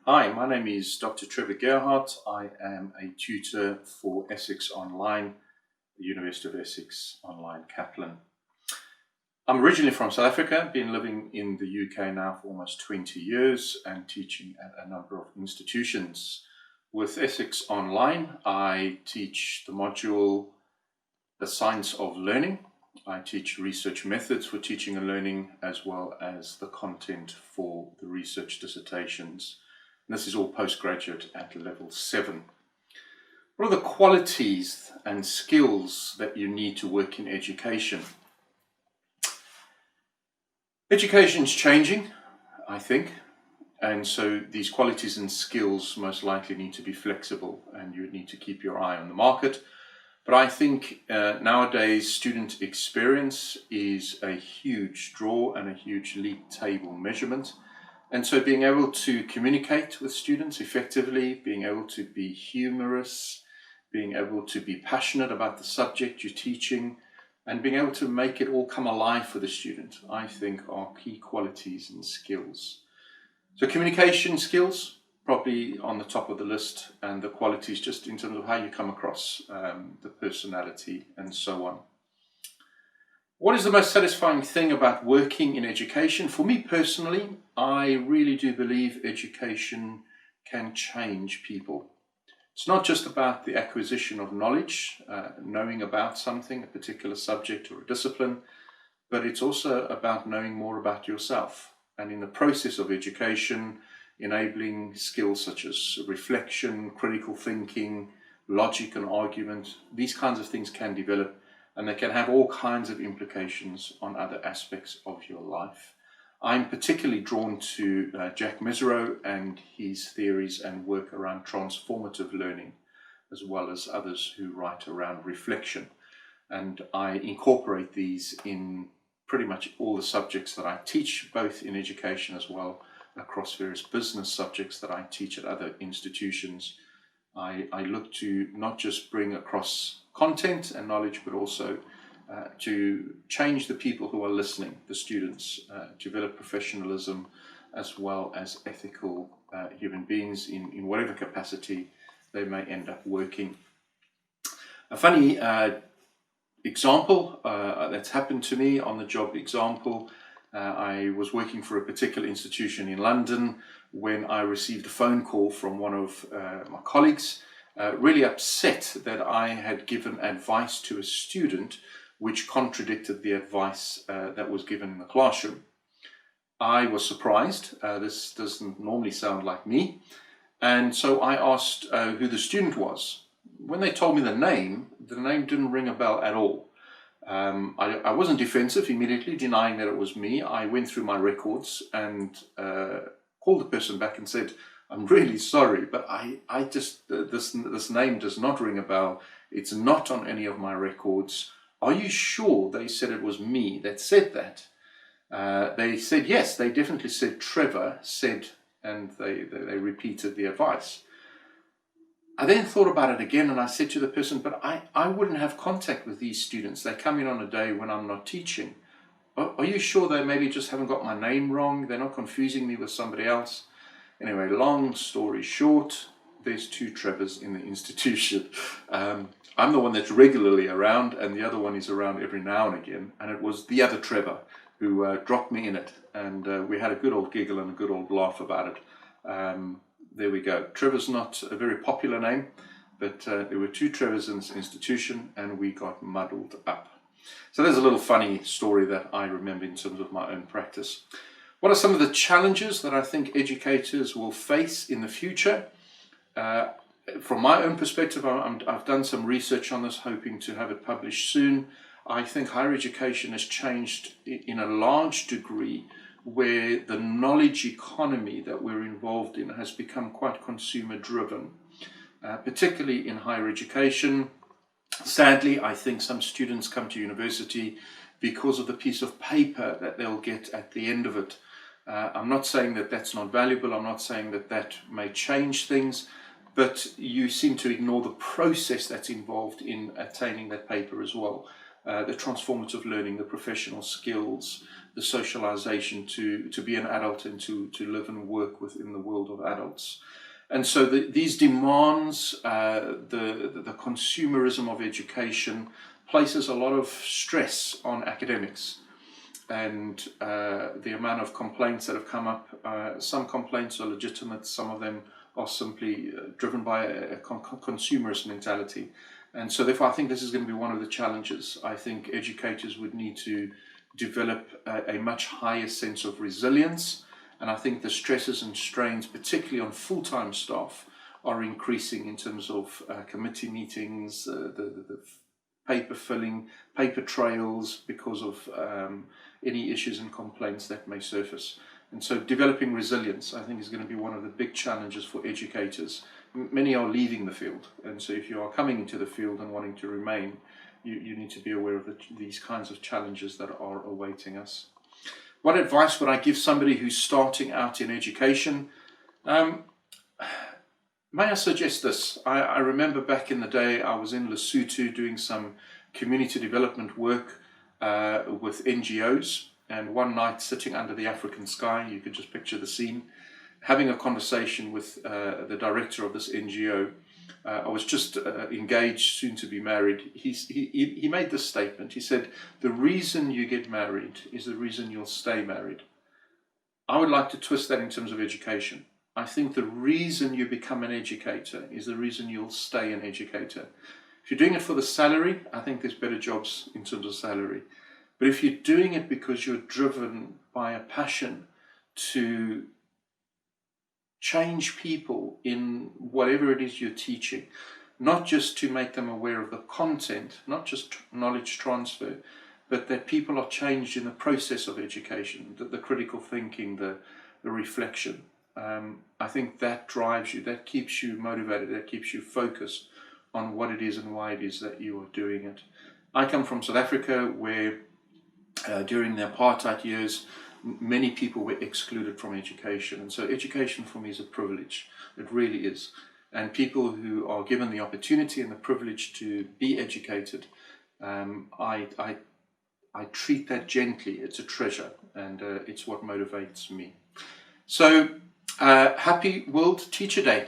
Hi, my name is Dr. Trevor Gerhardt. I am a tutor for Essex Online, the University of Essex Online, Kaplan. I'm originally from South Africa, been living in the UK now for almost 20 years and teaching at a number of institutions. With Essex Online, I teach the module, The Science of Learning. I teach research methods for teaching and learning, as well as the content for the research dissertations. And this is all postgraduate at level 7. What are the qualities and skills that you need to work in education? Education's changing, I think, and so these qualities and skills most likely need to be flexible, and you need to keep your eye on the market. But I think nowadays student experience is a huge draw and a huge league table measurement. And so being able to communicate with students effectively, being able to be humorous, being able to be passionate about the subject you're teaching, and being able to make it all come alive for the student, I think are key qualities and skills. So communication skills, probably on the top of the list, and the qualities just in terms of how you come across, the personality and so on. What is the most satisfying thing about working in education? For me personally, I really do believe education can change people. It's not just about the acquisition of knowledge, knowing about something, a particular subject or a discipline, but it's also about knowing more about yourself. And in the process of education, enabling skills such as reflection, critical thinking, logic and argument, these kinds of things can develop, and they can have all kinds of implications on other aspects of your life. I'm particularly drawn to Jack Mesereau and his theories and work around transformative learning, as well as others who write around reflection. And I incorporate these in pretty much all the subjects that I teach, both in education as well across various business subjects that I teach at other institutions. I look to not just bring across content and knowledge, but also to change the people who are listening, the students, develop professionalism as well as ethical human beings in whatever capacity they may end up working. A funny example that's happened to me on the job example, I was working for a particular institution in London when I received a phone call from one of my colleagues, really upset that I had given advice to a student which contradicted the advice that was given in the classroom. I was surprised. This doesn't normally sound like me. And so I asked who the student was. When they told me the name didn't ring a bell at all. I wasn't defensive, immediately denying that it was me. I went through my records and called the person back and said, I'm really sorry, but I just, this name does not ring a bell. It's not on any of my records. Are you sure they said it was me that said that? They said yes, they definitely said Trevor said, and they repeated the advice. I then thought about it again and I said to the person, but I wouldn't have contact with these students. They come in on a day when I'm not teaching. Are you sure they maybe just haven't got my name wrong? They're not confusing me with somebody else? Anyway, long story short, there's two Trevors in the institution. I'm the one that's regularly around, and the other one is around every now and again. And it was the other Trevor who dropped me in it. And we had a good old giggle and a good old laugh about it. There we go. Trevor's not a very popular name, but there were two Trevors in this institution, and we got muddled up. So there's a little funny story that I remember in terms of my own practice. What are some of the challenges that I think educators will face in the future? From my own perspective, I've done some research on this, hoping to have it published soon. I think higher education has changed in a large degree, where the knowledge economy that we're involved in has become quite consumer driven, particularly in higher education. Sadly, I think some students come to university because of the piece of paper that they'll get at the end of it. I'm not saying that that's not valuable. I'm not saying that that may change things, but you seem to ignore the process that's involved in attaining that paper as well. the transformative learning, the professional skills, the socialization to be an adult and to live and work within the world of adults. And so these demands, the consumerism of education places a lot of stress on academics. And the amount of complaints that have come up, some complaints are legitimate, some of them are simply driven by a consumerist mentality. And so therefore I think this is going to be one of the challenges. I think educators would need to develop a much higher sense of resilience, and I think the stresses and strains, particularly on full-time staff, are increasing in terms of committee meetings, the paper filling, paper trails, because of any issues and complaints that may surface. And so developing resilience, I think, is going to be one of the big challenges for educators. Many are leaving the field, and so if you are coming into the field and wanting to remain, you need to be aware of these kinds of challenges that are awaiting us. What advice would I give somebody who's starting out in education? May I suggest this? I remember back in the day I was in Lesotho doing some community development work with NGOs, and one night sitting under the African sky, you could just picture the scene, having a conversation with the director of this NGO. I was just engaged, soon to be married. He made this statement. He said, the reason you get married is the reason you'll stay married. I would like to twist that in terms of education. I think the reason you become an educator is the reason you'll stay an educator. If you're doing it for the salary, I think there's better jobs in terms of salary. But if you're doing it because you're driven by a passion to change people in whatever it is you're teaching, not just to make them aware of the content, not just knowledge transfer, but that people are changed in the process of education, the critical thinking, the reflection. I think that drives you, that keeps you motivated, that keeps you focused on what it is and why it is that you are doing it. I come from South Africa, where during the apartheid years, many people were excluded from education. And so education for me is a privilege. It really is. And people who are given the opportunity and the privilege to be educated, I treat that gently. It's a treasure, and it's what motivates me. So happy World Teacher Day.